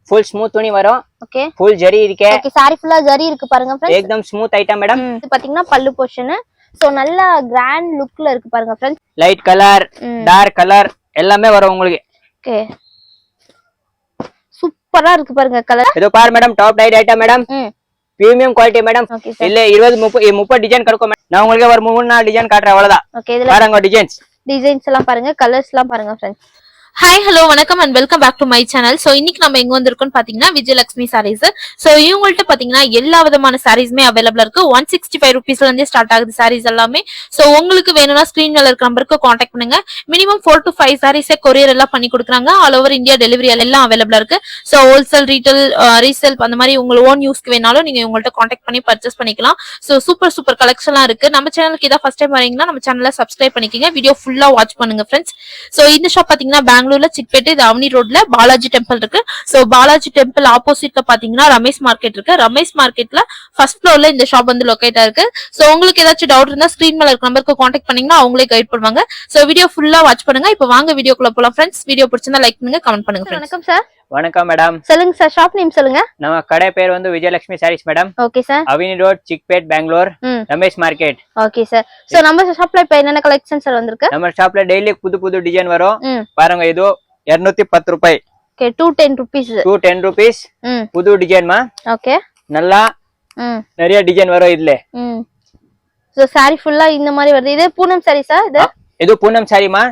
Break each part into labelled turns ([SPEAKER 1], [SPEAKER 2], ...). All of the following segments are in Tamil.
[SPEAKER 1] फुल स्मूथ துணி வரும்.
[SPEAKER 2] ஓகே
[SPEAKER 1] फुल ஜரி இருக்கு.
[SPEAKER 2] ஓகே சாரி ஃபுல்லா ஜரி இருக்கு பாருங்க फ्रेंड्स.
[SPEAKER 1] एकदम ஸ்மூத் ஐட்டம் மேடம்.
[SPEAKER 2] இது பாத்தீங்கன்னா பல்லு போர்ஷன். சோ நல்ல கிராண்ட் லுக்ல இருக்கு பாருங்க friends.
[SPEAKER 1] Light colour, dark colour எல்லாமே வரும் உங்களுக்கு.
[SPEAKER 2] ஓகே சூப்பரா இருக்கு பாருங்க கலர்.
[SPEAKER 1] இது பாரு madam top tight item madam. Premium quality madam. இல்ல 20 30 டிசைன் கறக்கும் மேடம். நான் உங்களுக்கு ஒரு 3-4 டிசைன் காட்றேன் அவ்வளவுதான்.
[SPEAKER 2] ஓகே இதுல
[SPEAKER 1] பாருங்க டிசைன்ஸ்
[SPEAKER 2] எல்லாம் பாருங்க, கலர்ஸ் எல்லாம் பாருங்க फ्रेंड्स.
[SPEAKER 3] ஹாய் ஹலோ வணக்கம் and welcome back to my channel. So இன்னைக்கு நம்ம எங்க வந்திருக்கோம் பாத்தீங்கன்னா விஜயலட்சுமி சாரீஸ். சோ இவங்கள்ட்ட பாத்தீங்கன்னா எல்லா விதமான சாரீஸ்மே அவைலபிளா இருக்கு. 165 ருபீஸ்ல இருந்தே ஸ்டார்ட் ஆகுது சாரீஸ் எல்லாமே. சோ உங்களுக்கு வேணும்னா ஸ்கிரீன்ல இருக்க நம்பருக்கு கான்டாக்ட் பண்ணுங்க. மினிமம் 4 to 5 சாரீஸே கொரியர் எல்லாம் பண்ணி கொடுக்குறாங்க. ஆல் ஓவர் இந்தியா டெலிவரி எல்லாம் அவைலபிளா இருக்கு. சோ ஹோல்சேல், ரீட்டைல், ரீசேல் அந்த மாதிரி உங்க ஓன் யூஸ்க்கு வேணாலும் நீங்க உங்கள்ட்ட கான்டாக்ட் பண்ணி பர்ச்சேஸ் பண்ணிக்கலாம். சோ சூப்பர் கலெக்ஷன்லாம் இருக்கு. நம்ம சேனலுக்கு இதான் ஃபர்ஸ்ட் டைம் வரீங்கன்னா நம்ம சேனலை சப்ஸ்கிரைப் பண்ணிக்கங்க. வீடியோ ஃபுல்லா வாட்ச் பண்ணுங்க ஃப்ரெண்ட்ஸ். சோ இந்த ஷாப் பாத்தீங்கன்னா பெங்களூர்ல சிக்பேட் அவனி ரோட்ல பாலாஜி டெம்பிள் இருக்கு. சோ பாலாஜி டெம்பிள் ஆப்போசிட்ல பாத்தீங்கன்னா ரமேஷ் மார்க்கெட் இருக்கு. ரமேஷ் மார்க்கெட்ல ஃபர்ஸ்ட் ஃப்ளோர்ல இந்த ஷாப் வந்து லொகேட் ஆயிருக்கு. சோ உங்களுக்கு ஏதாச்சும் டவுட் இருந்தா ஸ்கிரீன் மேல இருக்க நம்பருக்கு கான்டாக்ட் பண்ணீங்கன்னா அவங்களே கைட் பண்ணுவாங்க. சோ வீடியோ ஃபுல்லா வாட்ச் பண்ணுங்க. இப்போ வாங்க வீடியோக்குள்ள போலாம் ஃப்ரெண்ட்ஸ். வீடியோ பிடிச்சிருந்தா லைக் பண்ணுங்க, கமெண்ட் பண்ணுங்க.
[SPEAKER 2] வணக்கம் சார்.
[SPEAKER 1] வணக்கம் மேடம்.
[SPEAKER 2] சொல்லுங்க சார், ஷாப் நேம் சொல்லுங்க.
[SPEAKER 1] நம்ம கடை பேர் வந்து Vijayalakshmi sarees madam.
[SPEAKER 2] Okay sir.
[SPEAKER 1] Avani road, Chickpet, Bangalore, Ramesh market.
[SPEAKER 2] Okay sir. So நம்ம ஷாப்ல இப்ப என்னென்ன கலெக்ஷன் சார் வந்திருக்கு?
[SPEAKER 1] நம்ம ஷாப்ல டெய்லி புது டிசைன் வரும். பாருங்க இது 210 ரூபாய்.
[SPEAKER 2] Okay 210 rupees.
[SPEAKER 1] 210 rupees. புது டிசைன் மா.
[SPEAKER 2] ஓகே
[SPEAKER 1] நல்லா நிறைய டிசைன் வரும் இதுல.
[SPEAKER 2] சோ சாரி ஃபுல்லா இந்த மாதிரி வருது. இது பூனம் சாரி சார்.
[SPEAKER 1] இது பூனம் சாரி மா.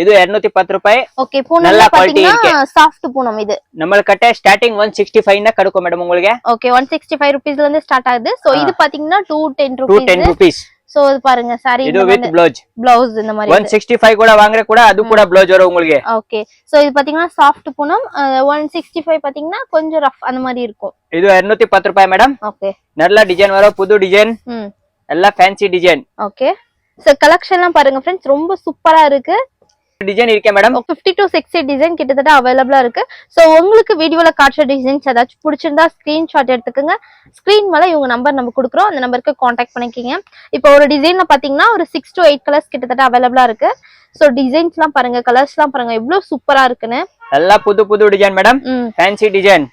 [SPEAKER 1] இது 210 ரூபாய்.
[SPEAKER 2] ஓகே பூனம் பாத்தீங்கன்னா சாஃப்ட் பூனம். இது
[SPEAKER 1] நம்மள்கிட்ட ஸ்டார்டிங் 165 னா கிடைக்கும் மேடம் உங்களுக்கு.
[SPEAKER 2] ஓகே 165 rupeesல இருந்து ஸ்டார்ட் ஆகுது. சோ இது பாத்தீங்கன்னா 210 rupees. சோ இது பாருங்க சாரி
[SPEAKER 1] இது வித் ப்ளவுஸ்
[SPEAKER 2] இந்த மாதிரி
[SPEAKER 1] 165 கூட வாங்குற கூட அது கூட ப்ளவுஸ் வரும் உங்களுக்கு.
[SPEAKER 2] ஓகே சோ இது பாத்தீங்கன்னா சாஃப்ட் பூனம். 165 பாத்தீங்கன்னா கொஞ்சம் ரஃப் அந்த மாதிரி இருக்கும்.
[SPEAKER 1] இது 210 ரூபாய் மேடம்.
[SPEAKER 2] ஓகே
[SPEAKER 1] நல்ல டிசைன் வரும், புது டிசைன், எல்லாம் ஃபேன்சி டிசைன்.
[SPEAKER 2] ஓகே சோ கலெக்ஷன்லாம் பாருங்க फ्रेंड्स, ரொம்ப சூப்பரா இருக்கு.
[SPEAKER 1] டிசைன் இருக்கே மேடம்.
[SPEAKER 2] 50 to 60 டிசைன் கிட்டத்தட்ட அவைலபிளா இருக்கு. சோ உங்களுக்கு வீடியோல காட்டுற டிசைன்ஸ் ஏதாச்சும் பிடிச்சிருந்தா ஸ்கிரீன்ஷாட் எடுத்துக்கங்க. ஸ்கிரீன் மேல இவங்க நம்பர் நம்ம கொடுக்குறோம், அந்த நம்பருக்கு கான்டாக்ட் பண்ணிக்கங்க. இப்போ ஒரு டிசைன்ல பாத்தீங்கன்னா ஒரு 6 to 8 கலர்ஸ் கிட்டத்தட்ட அவைலபிளா இருக்கு. சோ டிசைன்ஸ்லாம் பாருங்க, கலர்ஸ்லாம் பாருங்க எவ்வளவு சூப்பரா இருக்குன்னு.
[SPEAKER 1] எல்லாம் புது design madam, fancy design.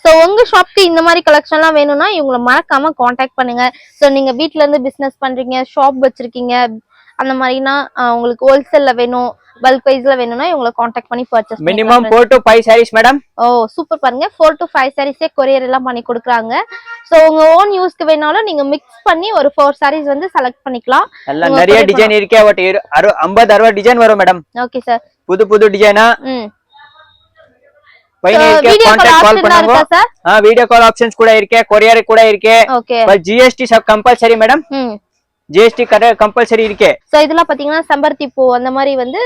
[SPEAKER 2] So உங்க ஷாப்க்கு இந்த மாதிரி கலெக்ஷன்லாம் வேணும்னா இவங்களை மறக்காம கான்டாக்ட் பண்ணுங்க. சோ நீங்க வீட்ல இருந்து பிசினஸ் பண்றீங்க, ஷாப் வச்சிருக்கீங்க, அந்த மாதிரினா உங்களுக்கு ஹோல்சேல்ல வேணும், பல்க் வைஸ்ல வேணும்னா இவங்களை கான்டாக்ட் பண்ணி purchase
[SPEAKER 1] minimum 4 to 5 sarees madam.
[SPEAKER 2] Oh super பாருங்க, 4 to 5 sarees கொரியர் எல்லாம் பண்ணி கொடுக்குறாங்க. சோ உங்க ஓன் யூஸ்க்கு வேணாலும் நீங்க மிக்ஸ் பண்ணி ஒரு 4 sarees வந்து செலக்ட் பண்ணிக்கலாம்.
[SPEAKER 1] எல்லாம் நிறைய டிசைன் இருக்கே. 50-60 டிசைன் வரும் மேடம்.
[SPEAKER 2] Okay sir.
[SPEAKER 1] புது டிசைனா பையனுக்கு कांटेक्ट கால் பண்ணுங்க. வீடியோ கால் ஆப்ஷன்ஸ் கூட இருக்கே, கொரியர் கூட இருக்கே. பட் GST सब कंपलसरी மேடம். GST கரெ கம்பல்சரி இருக்கே. சோ
[SPEAKER 2] இதெல்லாம் பாத்தீங்கன்னா செம்பருத்தி பூ அந்த மாதிரி வந்து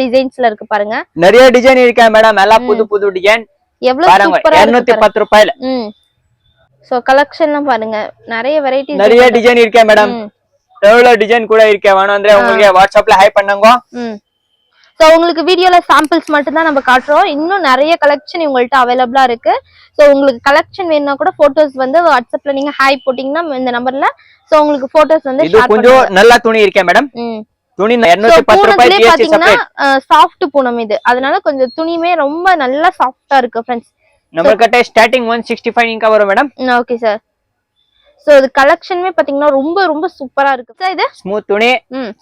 [SPEAKER 2] டிசைன்ஸ்ல இருக்கு பாருங்க.
[SPEAKER 1] நிறைய டிசைன் இருக்கே மேடம், எல்லாம் புது டிசைன்.
[SPEAKER 2] எவ்வளவு சூப்பரா இருக்கு.
[SPEAKER 1] 210 ரூபாயில.
[SPEAKER 2] சோ கலெக்ஷன்லாம் பாருங்க, நிறைய வெரைட்டிஸ்
[SPEAKER 1] நிறைய டிசைன் இருக்கே மேடம். எவ்வளவு டிசைன் கூட இருக்கே. வேணும் ಅಂದ್ರೆ உங்களுக்கு வாட்ஸ்அப்ல ஹை பண்ணுங்க.
[SPEAKER 2] சோ உங்களுக்கு வீடியோல சாம்பிள்ஸ் மட்டும் தான் நம்ம காட்டுறோம். இன்னும் நிறைய கலெக்ஷன் உங்கள்ட்ட அவைலபிளா இருக்கு. சோ உங்களுக்கு கலெக்ஷன் வேணும்னா கூட போட்டோஸ் வந்து வாட்ஸ்அப்ல நீங்க ஹாய் போட்டீங்கன்னா இந்த நம்பர்ல சோ உங்களுக்கு போட்டோஸ் வந்து
[SPEAKER 1] ஷேர் பண்ணுங்க. இது கொஞ்சம் நல்ல துணி இருக்கே மேடம். துணி 210 ரூபாய் GST செப்பரேட்.
[SPEAKER 2] சாஃப்ட் பூனம் இது, அதனால கொஞ்சம் துணிமே ரொம்ப நல்ல சாஃப்ட்டா இருக்கு फ्रेंड्स.
[SPEAKER 1] நம்மகிட்ட ஸ்டார்டிங் 165 இன்கா வரும் மேடம்.
[SPEAKER 2] Okay sir. சோ இது கலெக்ஷனுமே பாத்தீங்கன்னா ரொம்ப சூப்பரா இருக்கு சார். இது
[SPEAKER 1] ஸ்மூத் துணி,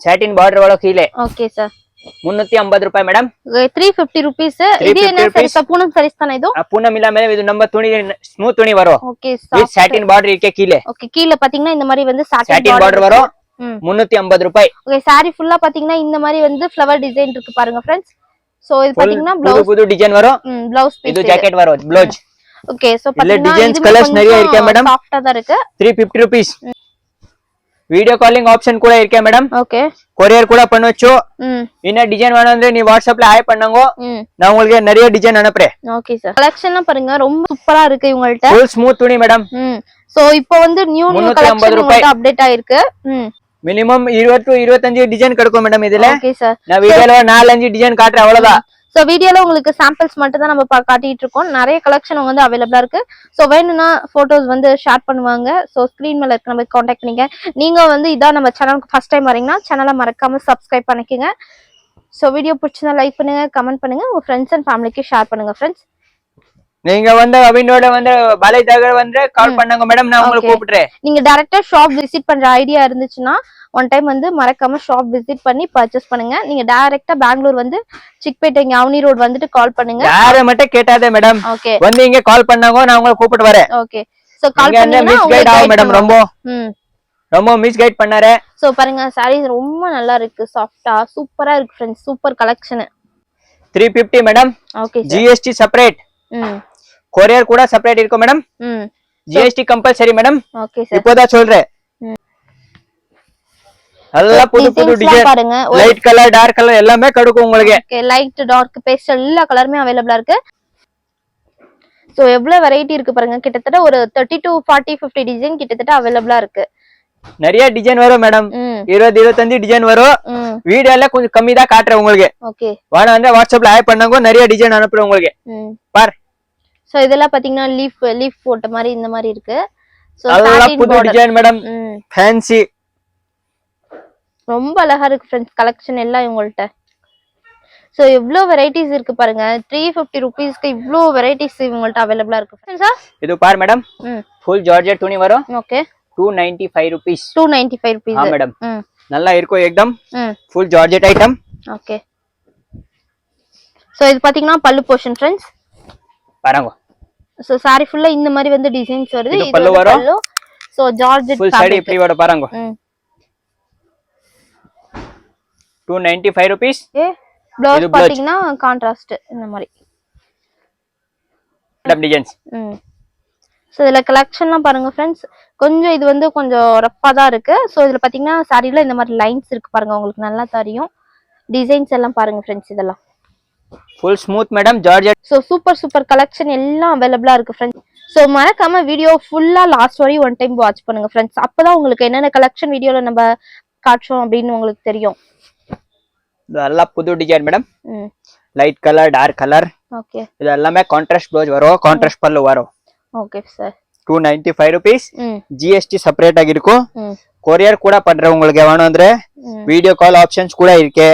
[SPEAKER 1] சாட்டின் பார்டர் वाला கீழே.
[SPEAKER 2] Okay sir.
[SPEAKER 1] 350 ரூபாய் மேடம்.
[SPEAKER 2] 350 rupees. இது என்ன சார்? பூனம் சாரீஸ் தானே இது?
[SPEAKER 1] பூனம் இல்ல மேடம், இது நம்ம துணி ஸ்மூத் துணி வரும்.
[SPEAKER 2] Okay
[SPEAKER 1] sir. சாட்டின் பார்டர் இருக்கே கீழே.
[SPEAKER 2] ஓகே கீழ பாத்தீங்கன்னா இந்த மாதிரி வந்து
[SPEAKER 1] சாட்டின் பார்டர் வரும். 350 ரூபாய்.
[SPEAKER 2] ஓகே சாரி ஃபுல்லா பாத்தீங்கன்னா இந்த மாதிரி வந்து ஃப்ளவர் டிசைன் இருக்கு பாருங்க फ्रेंड्स. சோ இது பாத்தீங்கன்னா ப்ளவுஸ்
[SPEAKER 1] புது டிசைன் வரும்.
[SPEAKER 2] Blouse piece.
[SPEAKER 1] இது ஜாக்கெட் வரும், ப்ளவுஸ்.
[SPEAKER 2] ஓகே சோ பாத்தீங்கன்னா
[SPEAKER 1] டிசைன்ஸ் கலர்ஸ் நிறைய இருக்கே மேடம்.
[SPEAKER 2] சாஃப்ட்டா தான் இருக்கு.
[SPEAKER 1] 350 rupees. வீடியோ காலிங் ஆப்ஷன் கூட இருக்கே மேடம்.
[SPEAKER 2] ஓகே
[SPEAKER 1] கொரியர் கூட பண்ணவச்சு. என்ன டிசைன் வேணும் ಅಂದ್ರೆ நீ வாட்ஸ்அப்ல ஹாய் பண்ணுங்க, நான் உங்களுக்கு நிறைய டிசைன் அனுப்புறேன்.
[SPEAKER 2] Okay sir. கலெக்ஷன்லாம் பாருங்க ரொம்ப சூப்பரா இருக்கு இவங்கள்ட்ட.
[SPEAKER 1] ஃபுல் ஸ்மூத் துணி மேடம்.
[SPEAKER 2] சோ இப்போ வந்து நியூ கலெக்ஷன் உங்களுக்கு அப்டேட் ஆயிருக்கு.
[SPEAKER 1] மினிமம் 20 to 25 டிசைன் கிடைக்கும் மேடம் இதுல.
[SPEAKER 2] Okay sir.
[SPEAKER 1] நான் வீடியோல 4-5 டிசைன் காட்றேன் அவ்வளவுதான்.
[SPEAKER 2] சோ வீடியோல உங்களுக்கு சாம்பிள்ஸ் மட்டும் தான் நம்ம காட்டிட்டு இருக்கோம். நிறைய கலெக்ஷன் வந்து அவைலபிளா இருக்கு. சோ வேணும்னா போட்டோஸ் வந்து ஷேர் பண்ணுவாங்க. சோ ஸ்கிரீன் மேல இருக்க நம்ம கான்டாக்ட் பண்ணிங்க. நீங்க வந்து இதான் நம்ம சேனலுக்கு ஃபர்ஸ்ட் டைம் வரீங்கன்னா சேனலை மறக்காம சப்ஸ்கிரைப் பண்ணிக்கங்க. சோ வீடியோ பிடிச்சிருந்தா லைக் பண்ணுங்க, கமெண்ட் பண்ணுங்க, உங்க ஃப்ரெண்ட்ஸ் அண்ட் ஃபேமிலிக்கு ஷேர் பண்ணுங்க फ्रेंड्स.
[SPEAKER 1] நீங்க வந்து அபினோட வந்து பாலாஜி நகர் வந்து கால் பண்ணுங்க மேடம், நான் உங்களுக்கு கூப்பிடுறேன்.
[SPEAKER 2] நீங்க டைரக்டா ஷாப் விசிட் பண்ற ஐடியா இருந்துச்சுன்னா ஒன் டைம் வந்து மறக்காம ஷாப் விசிட் பண்ணி பர்ச்சேஸ் பண்ணுங்க. நீங்க டைரக்டா பெங்களூர் வந்து சிக்பேட்டை அவனி ரோட் வந்துட்டு கால் பண்ணுங்க.
[SPEAKER 1] யாரை மட்டும் கேட்டாதே மேடம்,
[SPEAKER 2] ஓகே
[SPEAKER 1] வந்து இங்க கால் பண்ணாங்க, நான் உங்களுக்கு கூப்பிட்டு வரேன்.
[SPEAKER 2] ஓகே சோ கால் பண்ணீங்கன்னா
[SPEAKER 1] மிஸ் கைட் ஆகும் மேடம்,
[SPEAKER 2] உங்களுக்கு
[SPEAKER 1] ரொம்ப மிஸ் கைட் பண்ணாரு.
[SPEAKER 2] சோ பாருங்க சாரீஸ் ரொம்ப நல்லா இருக்கு, சாஃப்ட்டா சூப்பரா இருக்கு friends, super collection.
[SPEAKER 1] 350 madam.
[SPEAKER 2] Okay
[SPEAKER 1] GST separate, courier கூட செப்பரேட் இருக்கும் madam. GST compulsory madam.
[SPEAKER 2] Okay sir,
[SPEAKER 1] இப்போதான் சொல்றேன். நல்லா புது புது டிசைன்
[SPEAKER 2] பாருங்க,
[SPEAKER 1] லைட் கலர் டார்க் கலர் எல்லாமே கிடைக்கும் உங்களுக்கு.
[SPEAKER 2] ஓகே லைட் டார்க் பேஸ்டல் எல்லா கலருமே அவேலபிளா இருக்கு. சோ எவ்வளவு வெரைட்டி இருக்கு பாருங்க, கிட்டத்தட்ட ஒரு 30 to 40 50 டிசைன் கிட்டத்தட்ட அவேலபிளா இருக்கு.
[SPEAKER 1] நிறைய டிசைன் வரும் மேடம், 20 25 டிசைன் வரும். வீடியோல கொஞ்சம் கம்மி தான் காட்டுறேன் உங்களுக்கு.
[SPEAKER 2] ஓகே
[SPEAKER 1] வாங்க வந்து வாட்ஸ்அப்ல ஆட் பண்ணாங்க, நிறைய டிசைன் அனுப்புறேன் உங்களுக்கு. பார்
[SPEAKER 2] சோ இதெல்லாம் பாத்தீங்கன்னா லீஃப் போட்ட மாதிரி இந்த மாதிரி இருக்கு. சோ
[SPEAKER 1] அதெல்லாம் புது டிசைன் மேடம், ஃபேன்சி
[SPEAKER 2] ரொம்ப அழகா இருக்கு फ्रेंड्स, கலெக்ஷன் எல்லாம் இவங்கள்ட்ட. சோ இவ்ளோ வெரைட்டிஸ் இருக்கு பாருங்க, 350 ரூபீஸ்க்கு இவ்ளோ வெரைட்டிஸ் இவங்கள்ட்ட அவேலபிளா இருக்கு சார்.
[SPEAKER 1] இது பார் மேடம், ஃபுல் ஜார்ஜெட் துணி வரும்.
[SPEAKER 2] Okay
[SPEAKER 1] 295 rupees.
[SPEAKER 2] 295 ரூபீஸ்.
[SPEAKER 1] हां மேடம், நல்லா இருக்கும் एकदम full georgette item.
[SPEAKER 2] Okay so இது பாத்தீங்கன்னா பல்லு போர்ஷன் फ्रेंड्स
[SPEAKER 1] பாருங்க.
[SPEAKER 2] சோ சாரி ஃபுல்லா இந்த மாதிரி வந்து டிசைன்ஸ் வருது.
[SPEAKER 1] இது பல்லு வரும்.
[SPEAKER 2] சோ ஜார்ஜெட்
[SPEAKER 1] ஃபுல் சாரி இப்படி வர பாருங்க. 295 ரூபீஸ்.
[SPEAKER 2] ப்ளவுஸ் பாத்தீங்கன்னா கான்ட்ராஸ்ட் இந்த மாதிரி
[SPEAKER 1] டிசைன்ஸ்.
[SPEAKER 2] சோ இதுல கலெக்ஷன்லாம் பாருங்க फ्रेंड्स, கொஞ்சம் இது வந்து கொஞ்சம் ரஃப்பா தான் இருக்கு. சோ இதுல பாத்தீங்கன்னா சாரில இந்த மாதிரி லைன்ஸ் இருக்கு பாருங்க, உங்களுக்கு நல்லா தெரியும். டிசைன்ஸ் எல்லாம் பாருங்க फ्रेंड्स, இதெல்லாம்
[SPEAKER 1] full smooth madam georgette.
[SPEAKER 2] So super collection எல்லாம் அவேலபிளா இருக்கு फ्रेंड्स. சோ மறக்காம வீடியோ ஃபுல்லா லாஸ்ட் வரையும் ஒன் டைம் வாட்ச் பண்ணுங்க फ्रेंड्स, அப்பதான் உங்களுக்கு என்னென்ன கலெக்ஷன் வீடியோல நம்ம காட்றோம் அப்படின்னு உங்களுக்கு தெரியும்.
[SPEAKER 1] இதெல்லாம் புது design madam, light colour dark colour.
[SPEAKER 2] Okay
[SPEAKER 1] இது எல்லாமே கான்ட்ராஸ்ட் ப்ளவுஸ் வரும், கான்ட்ராஸ்ட் பல்லு வரும்.
[SPEAKER 2] Okay sir
[SPEAKER 1] 295 rupees. GST separate ஆಗಿ இருக்கும். கொரியர் கூட பண்றேன் உங்களுக்கு வேணும் ಅಂದ್ರೆ வீடியோ கால் ஆப்ஷன்ஸ் கூட இருக்கு.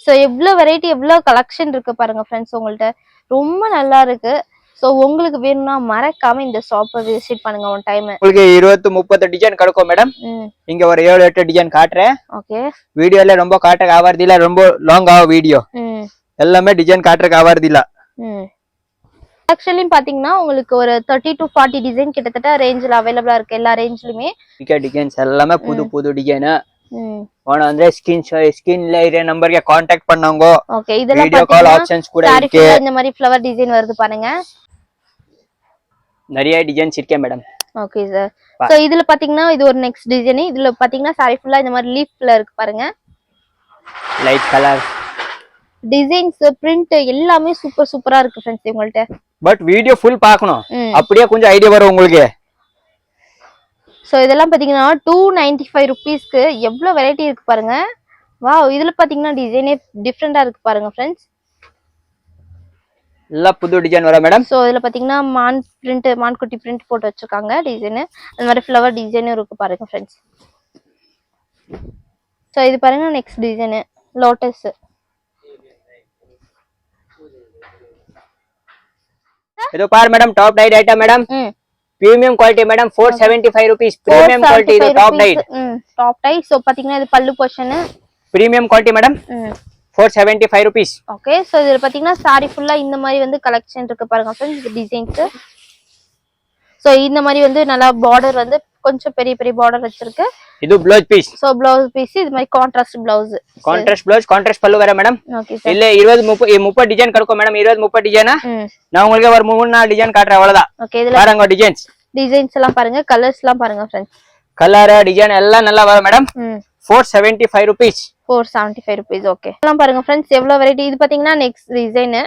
[SPEAKER 2] சோ எவ்வளவு வெரைட்டி எவ்வளவு கலெக்ஷன் இருக்கு பாருங்க फ्रेंड्स, உங்கள்ட்ட ரொம்ப நல்லா இருக்கு. சோ உங்களுக்கு வேணும்னா மறக்காம இந்த ஷாப்பை விசிட் பண்ணுங்க ஒன் டைம்.
[SPEAKER 1] உங்களுக்கு 20 30 டிசைன் கிடைக்கும் மேடம். இங்க ஒரு 7 8 டிசைன் காட்டுறேன்.
[SPEAKER 2] ஓகே
[SPEAKER 1] வீடியோல ரொம்ப காட்ட ஆவறது இல்ல, ரொம்ப லாங் ஆகும் வீடியோ. எல்லாமே டிசைன் காட்டுறதுக்கு ஆவறது இல்ல.
[SPEAKER 2] ஆக்சுவலி பாத்தீங்கன்னா உங்களுக்கு ஒரு 30 to 40 டிசைன் கிட்டத்தட்ட ரேஞ்சில அவேலபிளா இருக்கு, எல்லா ரேஞ்சிலுமே.
[SPEAKER 1] டிசைன்ஸ் எல்லாமே புது புது டிசைன். வேணும் ಅಂದ್ರೆ ஸ்கிரீன்ல இருக்க நம்பருக்கு कांटेक्ट பண்ணுங்க.
[SPEAKER 2] ஓகே இதெல்லாம்
[SPEAKER 1] வீடியோ கால் ஆப்ஷன்ஸ் கூட இருக்கு.
[SPEAKER 2] இந்த மாதிரி ஃப்ளவர் டிசைன் வருது பாருங்க,
[SPEAKER 1] நிறைய டிசைன்ஸ் இருக்கு மேடம்.
[SPEAKER 2] Okay sir. சோ இதுல பாத்தீங்கன்னா இது ஒரு நெக்ஸ்ட் டிசைன். இதுல பாத்தீங்கன்னா சாரி ஃபுல்லா இந்த மாதிரி லீஃப்ல இருக்கு பாருங்க,
[SPEAKER 1] லைட் கலர்
[SPEAKER 2] டிசைன்ஸ் பிரிண்ட் எல்லாமே சூப்பரா இருக்கு फ्रेंड्स உங்கள்ட்ட.
[SPEAKER 1] பட் வீடியோ ஃபுல் பார்க்கணும், அப்படியே கொஞ்சம் ஐடியா வரும் உங்களுக்கு.
[SPEAKER 2] சோ இதெல்லாம் பாத்தீங்கன்னா 295 ரூபீஸ்க்கு எவ்வளவு வெரைட்டி இருக்கு பாருங்க. வாவ், இதுல பாத்தீங்கன்னா டிசைனே டிஃபரெண்டா இருக்கு பாருங்க फ्रेंड्स.
[SPEAKER 1] எல்லா புது டிசைன் வர மேடம்.
[SPEAKER 2] சோ இதுல பாத்தீங்கன்னா மான்குட்டி பிரிண்ட் போட்டு வச்சிருக்காங்க டிசைன். அந்த மாதிரி ஃப்ளவர் டிசைனும் இருக்கு பாருங்க फ्रेंड्स. சோ இது பாருங்க நெக்ஸ்ட் டிசைன் லோட்டஸ்.
[SPEAKER 1] இது பாரு madam, top tight item madam, premium quality madam. 475 rupees. Premium quality இது top tight.
[SPEAKER 2] Top tight. So பாத்தீங்கன்னா இது pallu portion,
[SPEAKER 1] premium quality madam. 475 rupees.
[SPEAKER 2] Okay so இதுல பாத்தீங்கன்னா சாரி ஃபுல்லா இந்த மாதிரி வந்து கலெக்ஷன் இருக்கு பாருங்க फ्रेंड्स, இது டிசைன்ஸ். சோ இந்த மாதிரி வந்து நல்லா பார்டர் வந்து கொஞ்சம் பெரிய பார்டர் வச்சிருக்கு.
[SPEAKER 1] இது blouse piece.
[SPEAKER 2] So blouse piece இது மாதிரி contrast blouse.
[SPEAKER 1] Contrast blouse, contrast pallu வர மேடம்.
[SPEAKER 2] Okay sir.
[SPEAKER 1] இல்ல 20 30 டிசைன் கிடைக்கும் மேடம். 20 30 டிசைனா நான் உங்களுக்கு ஒரு 3 4 டிசைன் காட்றேன், அவ்வளவுதான்.
[SPEAKER 2] ஓகே இதுல
[SPEAKER 1] பாருங்க டிசைன்ஸ்
[SPEAKER 2] எல்லாம் பாருங்க, கலர்ஸ் எல்லாம் பாருங்க फ्रेंड्स.
[SPEAKER 1] கலர் டிசைன் எல்லாம் நல்லா வர மேடம். 475 ரூபீஸ்.
[SPEAKER 2] 475 ரூபீஸ். ஓகே எல்லாம் பாருங்க फ्रेंड्स, எவ்வளவு வெரைட்டி. இது பாத்தீங்கன்னா நெக்ஸ்ட் டிசைன்.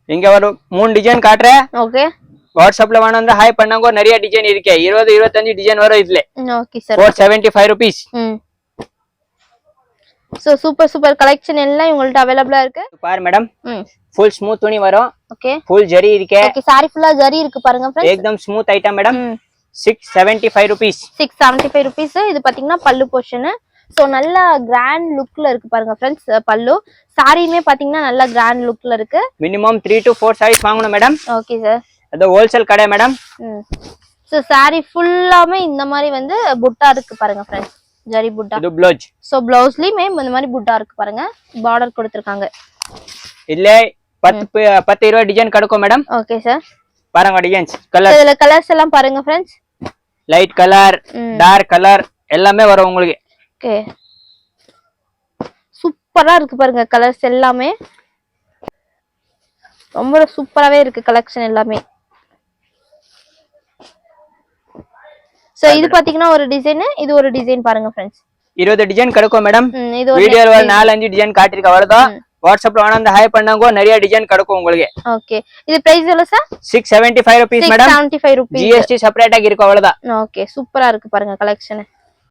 [SPEAKER 1] இங்க ஒரு 3 டிசைன் காட்றேன்.
[SPEAKER 2] ஓகே
[SPEAKER 1] வாட்ஸ்அப்ல வேணும்னா ஹாய் பண்ணாங்க, நிறைய டிசைன் இருக்கு. 20 25 டிசைன் வரும் இதுல.
[SPEAKER 2] Okay sir.
[SPEAKER 1] 475 rupees.
[SPEAKER 2] So super collection எல்லாம் உங்கள்ட்ட அவேலபிளா இருக்கு
[SPEAKER 1] பாரு மேடம். ஃபுல் ஸ்மூத் துணி வரும்.
[SPEAKER 2] ஓகே
[SPEAKER 1] ஃபுல் ஜரி இருக்கு.
[SPEAKER 2] ஓகே சாரி ஃபுல்லா ஜரி இருக்கு பாருங்க फ्रेंड्स,
[SPEAKER 1] एकदम smooth item madam. 675 rupees.
[SPEAKER 2] 675 rupees. இது பாத்தீங்கன்னா பல்லு போர்ஷன். சோ நல்ல கிராண்ட் லுக்ல இருக்கு பாருங்க फ्रेंड्स பல்லு சாரியுமே பாத்தீங்கன்னா நல்ல கிராண்ட் லுக்ல இருக்கு
[SPEAKER 1] மினிமம் 3 to 4 sarees வாங்கணும் மேடம்
[SPEAKER 2] ஓகே சார்
[SPEAKER 1] அது ஹோல்சேல் கடை மேடம்
[SPEAKER 2] சோ சாரி ஃபுல்லாமே இந்த மாதிரி வந்து புட்டா இருக்கு பாருங்க फ्रेंड्स ஜரி புட்டா
[SPEAKER 1] இது ப்ளவுஸ்
[SPEAKER 2] சோ ப்ளவுஸ்லயுமே இந்த மாதிரி புட்டா இருக்கு பாருங்க பார்டர் கொடுத்திருக்காங்க
[SPEAKER 1] இல்ல 10 20 டிசைன் கிடைக்கும் மேடம்
[SPEAKER 2] ஓகே சார்
[SPEAKER 1] பாருங்க டிசைன்ஸ் கலர்
[SPEAKER 2] இதுல கலர்ஸ் எல்லாம் பாருங்க friends
[SPEAKER 1] light colour dark colour எல்லாமே வரும் உங்களுக்கு
[SPEAKER 2] ஓகே சூப்பரா இருக்கு பாருங்க கலர்ஸ் எல்லாமே ரொம்ப சூப்பராவே இருக்கு கலெக்ஷன் எல்லாமே சோ இது பாத்தீங்கன்னா ஒரு டிசைன் இது ஒரு டிசைன் பாருங்க फ्रेंड्स 20
[SPEAKER 1] டிசைன் கிடைக்கும் மேடம்
[SPEAKER 2] இது ஒரு
[SPEAKER 1] வீடியோல 4-5 டிசைன் காட்டிருக்க அவ்வளவுதான் வாட்ஸ்அப்ல வேணா அந்த ஹாய் பண்ணாங்க நிறைய டிசைன் கிடைக்கும் உங்களுக்கு
[SPEAKER 2] ஓகே இது பிரைஸ் எவ்வளவு sir
[SPEAKER 1] 675 rupees madam
[SPEAKER 2] 675 rupees
[SPEAKER 1] GST செப்பரேட்டா இருக்கு அவ்வளவுதான்
[SPEAKER 2] ஓகே சூப்பரா இருக்கு பாருங்க கலெக்ஷன்